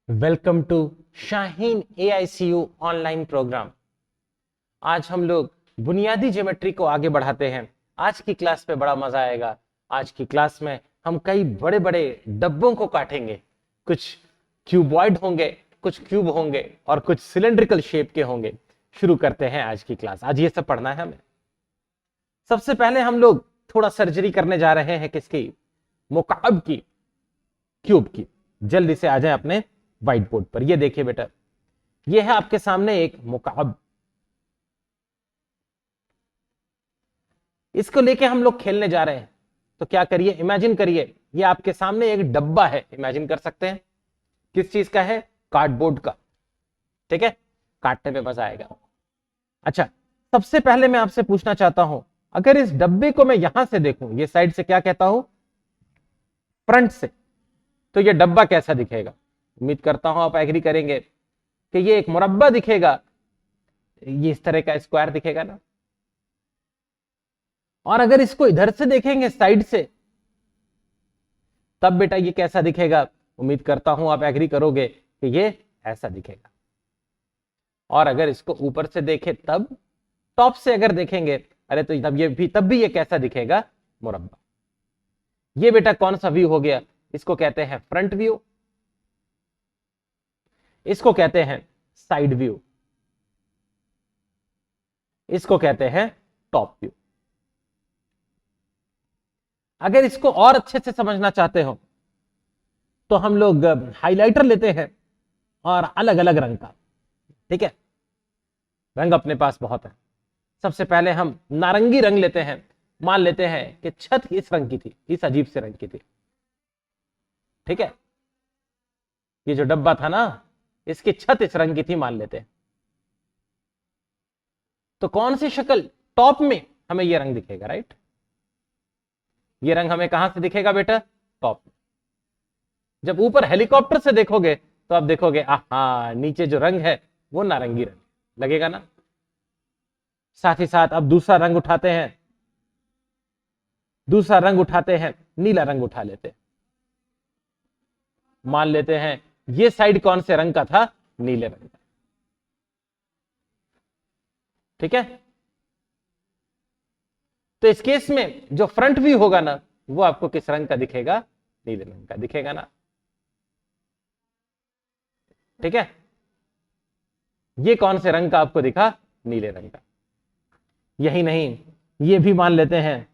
Welcome to Shaheen AICU online programme. आज हम लोग बुनियादी ज्योमेट्री को आगे बढ़ाते हैं। आज की क्लास पे बड़ा मजा आएगा। आज की क्लास में हम कई बड़े बड़े डब्बों को काटेंगे। कुछ क्यूबॉइड होंगे, कुछ क्यूब होंगे और कुछ सिलेंड्रिकल शेप के होंगे। शुरू करते हैं आज की क्लास। आज ये सब पढ़ना है हमें। सबसे पहले हम लोग थोड़ा सर्जरी करने जा रहे हैं किसकी? मुकाब की, क्यूब की। जल्दी से आ जाए अपने व्हाइट बोर्ड पर। ये देखिए बेटा, ये है आपके सामने एक मुकाब। इसको लेके हम लोग खेलने जा रहे हैं। तो क्या करिए, इमेजिन करिए ये आपके सामने एक डब्बा है। इमेजिन कर सकते हैं किस चीज का है? कार्डबोर्ड का। ठीक है, काटने में मजा आएगा। अच्छा, सबसे पहले मैं आपसे पूछना चाहता हूं, अगर इस डब्बे को मैं यहां से देखूं, ये साइड से क्या कहता हूं? फ्रंट से, तो ये डब्बा कैसा दिखेगा? उम्मीद करता हूं आप एग्री करेंगे कि ये एक मुरब्बा दिखेगा। ये इस तरह का स्क्वायर दिखेगा ना। और अगर इसको इधर से देखेंगे साइड से, तब बेटा ये कैसा दिखेगा? उम्मीद करता हूं आप एग्री करोगे कि ये ऐसा दिखेगा। और अगर इसको ऊपर से देखें, तब टॉप से अगर देखेंगे, अरे तो तब भी ये कैसा दिखेगा? मुरब्बा। ये बेटा कौन सा व्यू हो गया? इसको कहते हैं फ्रंट व्यू, इसको कहते हैं साइड व्यू, इसको कहते हैं टॉप व्यू। अगर इसको और अच्छे से समझना चाहते हो तो हम लोग हाइलाइटर लेते हैं और अलग अलग रंग का। ठीक है, रंग अपने पास बहुत है। सबसे पहले हम नारंगी रंग लेते हैं। मान लेते हैं कि छत इस रंग की थी, इस अजीब से रंग की थी। ठीक है, ये जो डब्बा था ना, इसकी छत इस रंग की थी मान लेते हैं। तो कौन सी शक्ल? टॉप में हमें ये रंग दिखेगा, राइट? ये रंग हमें कहां से दिखेगा बेटा? टॉप में। जब ऊपर हेलीकॉप्टर से देखोगे तो आप देखोगे आहा, नीचे जो रंग है वो नारंगी रंग लगेगा ना। साथ ही साथ अब दूसरा रंग उठाते हैं, दूसरा रंग उठाते हैं, नीला रंग उठा लेते हैं। मान लेते हैं ये साइड कौन से रंग का था? नीले रंग का। ठीक है, तो इस केस में जो फ्रंट व्यू होगा ना, वो आपको किस रंग का दिखेगा? नीले रंग का दिखेगा ना। ठीक है, ये कौन से रंग का आपको दिखा? नीले रंग का। यही नहीं, ये भी मान लेते हैं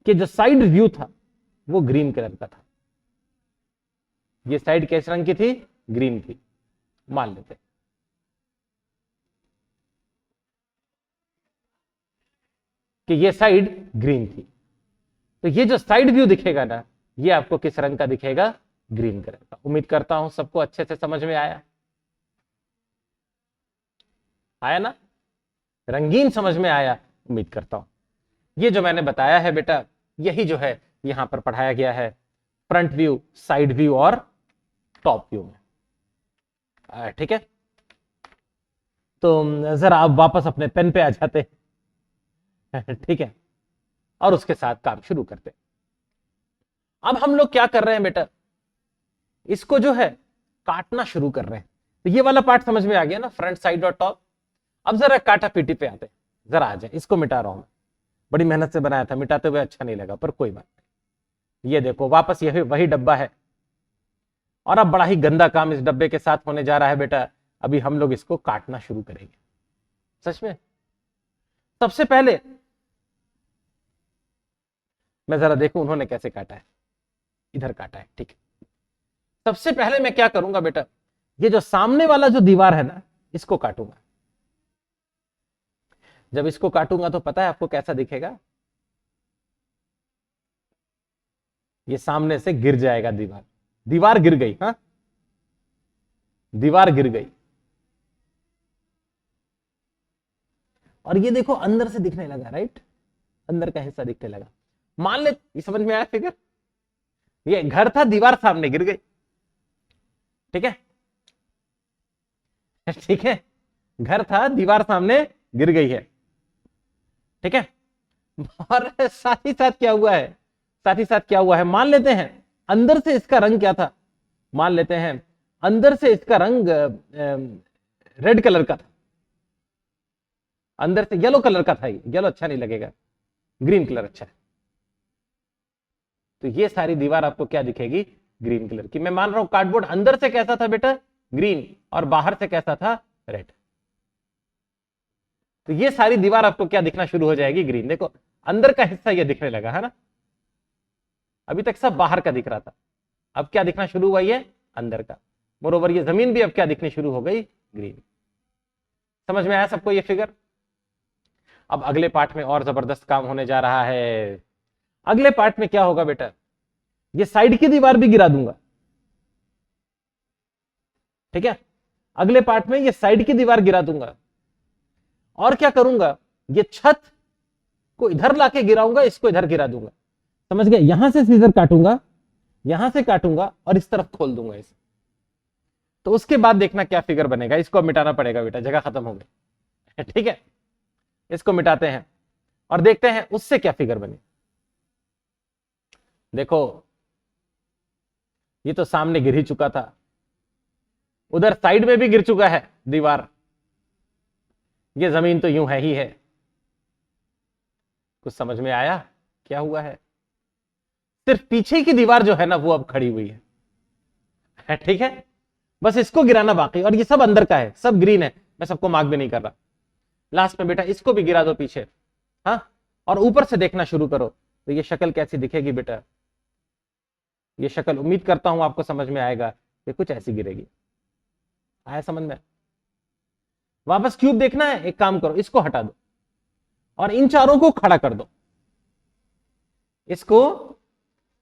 कि जो साइड व्यू था वो ग्रीन कलर का था। ये साइड किस रंग की थी? ग्रीन थी, मान लेते हैं। कि ये साइड ग्रीन थी। तो ये जो साइड व्यू दिखेगा ना, ये आपको किस रंग का दिखेगा? ग्रीन कलर का। उम्मीद करता हूं सबको अच्छे से समझ में आया। आया ना? रंगीन समझ में आया, उम्मीद करता हूं। ये जो मैंने बताया है बेटा, यही जो है यहां पर पढ़ाया गया है फ्रंट व्यू, साइड व्यू और टॉप व्यू में। ठीक है, तो जरा आप वापस अपने पेन पे आ जाते हैं। ठीक है, और उसके साथ काम शुरू करते हैं। अब हम लोग क्या कर रहे हैं बेटा? इसको जो है काटना शुरू कर रहे हैं। तो ये वाला पार्ट समझ में आ गया ना, फ्रंट, साइड और टॉप। अब जरा काटा पीटी पे आते हैं। जरा आ जाए, इसको मिटा रहा हूं मैं। बड़ी मेहनत से बनाया था, मिटाते हुए अच्छा नहीं लगा, पर कोई बात नहीं। ये देखो, वापस यही वही डब्बा है। और अब बड़ा ही गंदा काम इस डब्बे के साथ होने जा रहा है बेटा। अभी हम लोग इसको काटना शुरू करेंगे। सच में सबसे पहले मैं जरा देखूं उन्होंने कैसे काटा है। इधर काटा है, ठीक है। सबसे पहले मैं क्या करूंगा बेटा, ये जो सामने वाला जो दीवार है ना, इसको काटूंगा। जब इसको काटूंगा तो पता है आपको कैसा दिखेगा? ये सामने से गिर जाएगा दीवार। दीवार गिर गई, हाँ, दीवार गिर गई। और ये देखो अंदर से दिखने लगा, राइट? अंदर का हिस्सा दिखने लगा। मान ले, ये समझ में आया फिगर? ये घर था, दीवार सामने गिर गई। ठीक है, ठीक है, घर था, दीवार सामने गिर गई है। ठीक है, और साथ ही साथ क्या हुआ है? साथ ही साथ क्या हुआ है? मान लेते हैं अंदर से इसका रंग क्या था? मान लेते हैं अंदर से इसका रंग रेड कलर का था, अंदर से येलो कलर का था, येलो अच्छा नहीं लगेगा, ग्रीन कलर अच्छा है, तो ये सारी दीवार आपको क्या दिखेगी, ग्रीन कलर की। मैं मान रहा हूं कार्डबोर्ड अंदर से कैसा था बेटा, ग्रीन, और बाहर से कैसा था, रेड। तो ये सारी दीवार आपको क्या दिखना शुरू हो जाएगी, ग्रीन। देखो अंदर का हिस्सा ये दिखने लगा है ना, अभी तक सब बाहर का दिख रहा था, अब क्या दिखना शुरू हुआ, ये अंदर का। मोरोवर ये जमीन भी अब क्या दिखनी शुरू हो गई, ग्रीन। समझ में आया सबको ये फिगर। अब अगले पार्ट में और जबरदस्त काम होने जा रहा है। अगले पार्ट में क्या होगा बेटा, ये साइड की दीवार भी गिरा दूंगा, ठीक है। अगले पार्ट में ये साइड की दीवार गिरा दूंगा, और क्या करूंगा, ये छत को इधर लाके गिराऊंगा, इसको इधर गिरा दूंगा, समझ गए। यहां से सीजर काटूंगा, यहां से काटूंगा और इस तरफ खोल दूंगा इसे। तो उसके बाद देखना क्या फिगर बनेगा। इसको मिटाना पड़ेगा बेटा, जगह खत्म हो गई, ठीक है। इसको मिटाते हैं और देखते हैं उससे क्या फिगर बनी। देखो ये तो सामने गिर ही चुका था, उधर साइड में भी गिर चुका है दीवार, ये जमीन तो यूं है ही है। कुछ समझ में आया क्या हुआ है? सिर्फ पीछे की दीवार जो है ना वो अब खड़ी हुई है, ठीक है। बस इसको गिराना बाकी, और ये सब अंदर का है, सब ग्रीन है, मैं सबको मार्क भी नहीं कर रहा। लास्ट में बेटा इसको भी गिरा दो पीछे, हाँ, और ऊपर से देखना शुरू करो, तो ये शक्ल कैसी दिखेगी बेटा। ये शक्ल उम्मीद करता हूं आपको समझ में आएगा कि कुछ ऐसी गिरेगी। आया समझ में? वापस क्यूब देखना है, एक काम करो, इसको हटा दो और इन चारों को खड़ा कर दो, इसको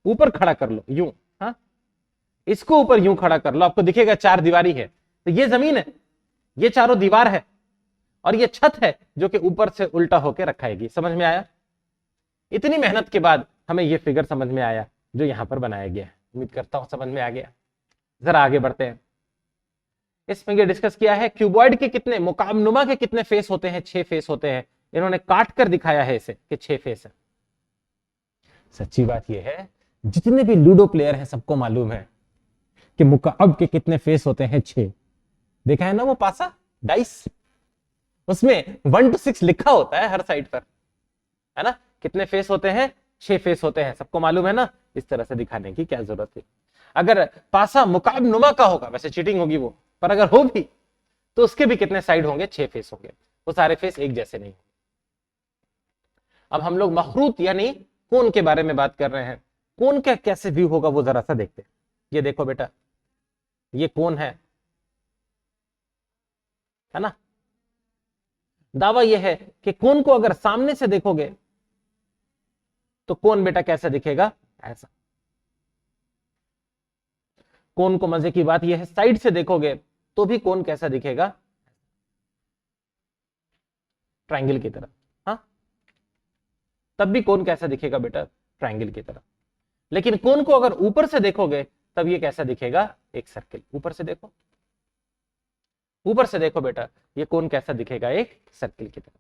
ऊपर खड़ा कर लो यूं, हाँ, इसको ऊपर यूं खड़ा कर लो, आपको दिखेगा चार दीवारी है। तो ये जमीन है, ये चारों दीवार है, और ये छत है जो कि ऊपर से उल्टा होकर रखाएगी। समझ में आया? इतनी मेहनत के बाद हमें ये फिगर समझ में आया जो यहां पर बनाया गया है। उम्मीद करता हूं समझ में आ गया। जरा आगे बढ़ते हैं। इसमें ये डिस्कस किया है क्यूबॉइड के कितने, मुकाबनुमा के कितने फेस होते हैं, 6 फेस होते हैं। इन्होंने काट कर दिखाया है इसे कि 6 फेस है। सच्ची बात यह है जितने भी लूडो प्लेयर हैं सबको मालूम है कि मुकाब के कितने फेस होते हैं, 6। देखा है ना वो पासा डाइस, उसमें 1 to 6 लिखा होता है हर साइड पर, है ना। कितने फेस होते हैं, 6 फेस होते हैं, सबको मालूम है ना। इस तरह से दिखाने की क्या जरूरत है। अगर पासा मुकाबनुमा का होगा, वैसे चीटिंग होगी वो, पर अगर हो भी तो उसके भी कितने साइड होंगे, 6 फेस होंगे। वो सारे फेस एक जैसे नहीं। अब हम लोग मखरूत यानी कोन के बारे में बात कर रहे हैं। कोन का कैसे व्यू होगा वो जरा सा देखते हैं। ये देखो बेटा, ये कोन है ना। दावा यह है कि कोन को अगर सामने से देखोगे तो कोन बेटा कैसा दिखेगा, ऐसा। कोन को मजे की बात यह है साइड से देखोगे तो भी कोन कैसा दिखेगा, ट्रायंगल की तरह, हाँ। तब भी कोन कैसा दिखेगा बेटा, ट्रायंगल की तरह। लेकिन कोन को अगर ऊपर से देखोगे तब ये कैसा दिखेगा, एक सर्किल। ऊपर से देखो, ऊपर से देखो बेटा, ये कोन कैसा दिखेगा, एक सर्किल की तरह।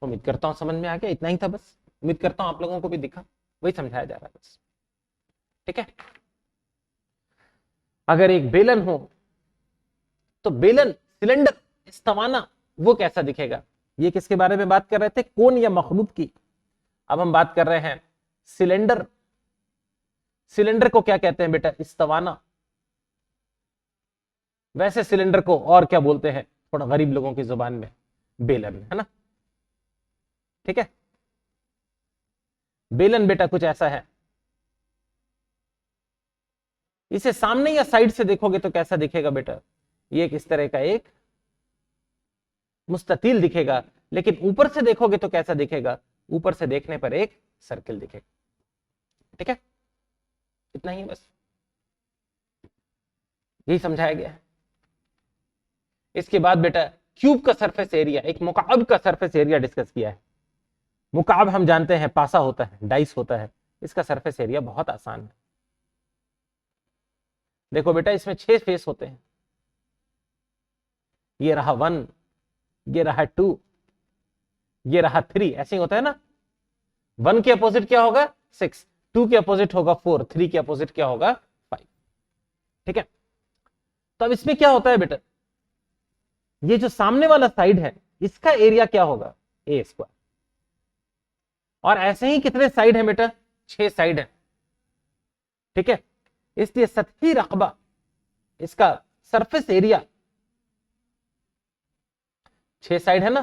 उम्मीद करता हूं समझ में आ गया। इतना ही था बस। उम्मीद करता हूं आप लोगों को भी दिखा, वही समझाया जा रहा है बस, ठीक है। अगर एक बेलन हो तो बेलन, सिलेंडर, इस्तवाना, वो कैसा दिखेगा। ये किसके बारे में बात कर रहे थे, कोन या मखलूत की। अब हम बात कर रहे हैं सिलेंडर। सिलेंडर को क्या कहते हैं बेटा, इस्तवाना। वैसे सिलेंडर को और क्या बोलते हैं, थोड़ा गरीब लोगों की जुबान में, बेलन, है ना, ठीक है। बेलन बेटा कुछ ऐसा है। इसे सामने या साइड से देखोगे तो कैसा दिखेगा बेटा, ये एक इस तरह का एक मुस्ततील दिखेगा। लेकिन ऊपर से देखोगे तो कैसा दिखेगा, ऊपर से देखने पर एक सर्किल दिखेगा, ठीक है। इतना ही है बस, यही समझाया गया है। इसके बाद बेटा क्यूब का सरफेस एरिया, एक मुकाब का सरफेस एरिया डिस्कस किया है। मुकाब हम जानते हैं पासा होता है, डाइस होता है। इसका सरफेस एरिया बहुत आसान है। देखो बेटा इसमें 6 फेस होते हैं। ये रहा 1, ये रहा 2, ये रहा 3, ऐसे ही होता है ना। 1 के अपोजिट क्या होगा, 6, 2 के अपोजिट होगा 4, 3 के अपोजिट क्या होगा, ठीक है। तो अब इसमें क्या होता है बेटा, ये जो सामने वाला साइड है इसका एरिया क्या होगा, ए स्क्वायर। और ऐसे ही कितने साइड है बेटा, 6 साइड है। ठीक है, इसलिए सतही रकबा, इसका सरफेस एरिया, 6 साइड है ना,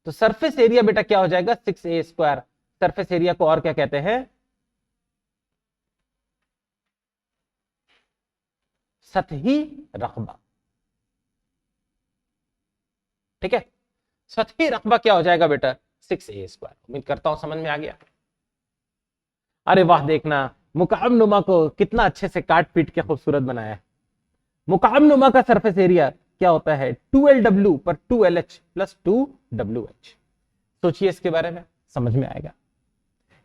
तो सरफेस एरिया बेटा क्या हो जाएगा, 6a स्क्वायर। सरफेस एरिया को और क्या कहते हैं, सतही रकबा। ठीक है, सतही रकबा क्या हो जाएगा बेटा, 6a स्क्वायर। उम्मीद करता हूं समझ में आ गया। अरे वाह, देखना मुकाम नुमा को कितना अच्छे से काट पीट के खूबसूरत बनाया है। मुकाम नुमा का सरफेस एरिया क्या होता है, 2LW पर 2LH प्लस 2WH। सोचिए इसके बारे में, समझ में आएगा।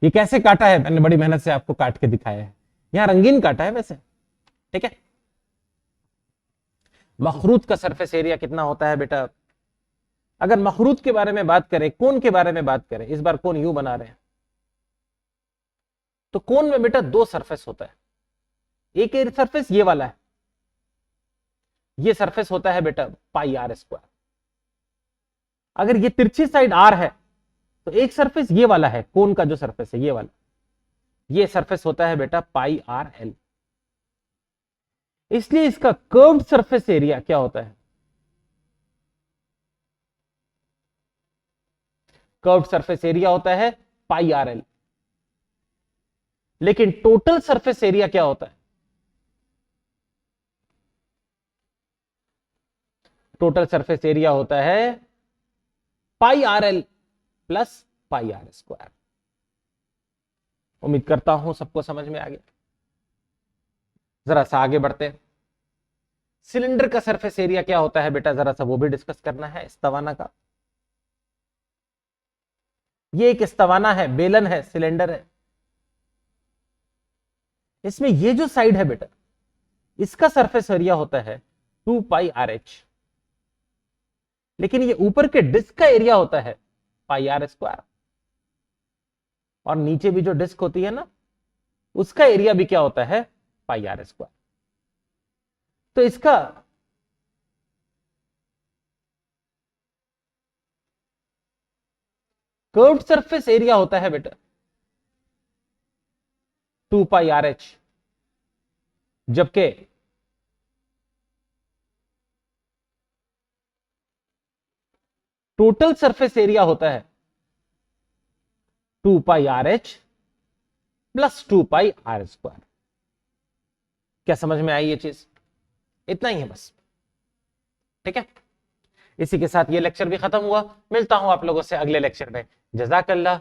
ये कैसे काटा है, मैंने बड़ी मेहनत से आपको काट के दिखाया है, यहां रंगीन काटा है वैसे। ठीक है, मखरूत का सरफेस एरिया कितना होता है बेटा, अगर मखरूत के बारे में बात करें, कोन के बारे में बात करें, इस बार कोन यू बना रहे हैं, तो कोन में बेटा 2 सरफेस होता है। एक सरफेस ये वाला है, ये सरफेस होता है बेटा पाई आर स्क्वायर। अगर ये तिरछी साइड आर है तो एक सरफेस ये वाला है, कोन का जो सरफेस है ये वाला, ये सरफेस होता है बेटा पाई आर एल। इसलिए इसका कर्व्ड सरफेस एरिया क्या होता है, कर्व्ड सरफेस एरिया होता है पाई आर एल। लेकिन टोटल सरफेस एरिया क्या होता है, टोटल सरफेस एरिया होता है pi r l plus pi r square. उम्मीद करता हूं सबको समझ में आ गया। जरा सा आगे बढ़ते हैं, सिलेंडर का सरफेस एरिया क्या होता है बेटा, जरा सा वो भी डिस्कस करना है। इस्तवाना का, ये एक इस्तवाना है, बेलन है, सिलेंडर है। इसमें ये जो साइड है बेटा, इसका सरफेस एरिया होता है 2 पाई आर एच। लेकिन ये ऊपर के डिस्क का एरिया होता है पाई आर स्क्वायर। और नीचे भी जो डिस्क होती है ना, उसका एरिया भी क्या होता है, पाई आर स्क्वायर। तो इसका कर्व्ड सरफेस एरिया होता है बेटा 2 पाई आर एच, जबकि टोटल सरफेस एरिया होता है 2 pi r h plus 2 pi r square. क्या समझ में आई ये चीज, इतना ही है बस। ठीक है, इसी के साथ ये लेक्चर भी खत्म हुआ। मिलता हूं आप लोगों से अगले लेक्चर में। जज़ाकल्लाह।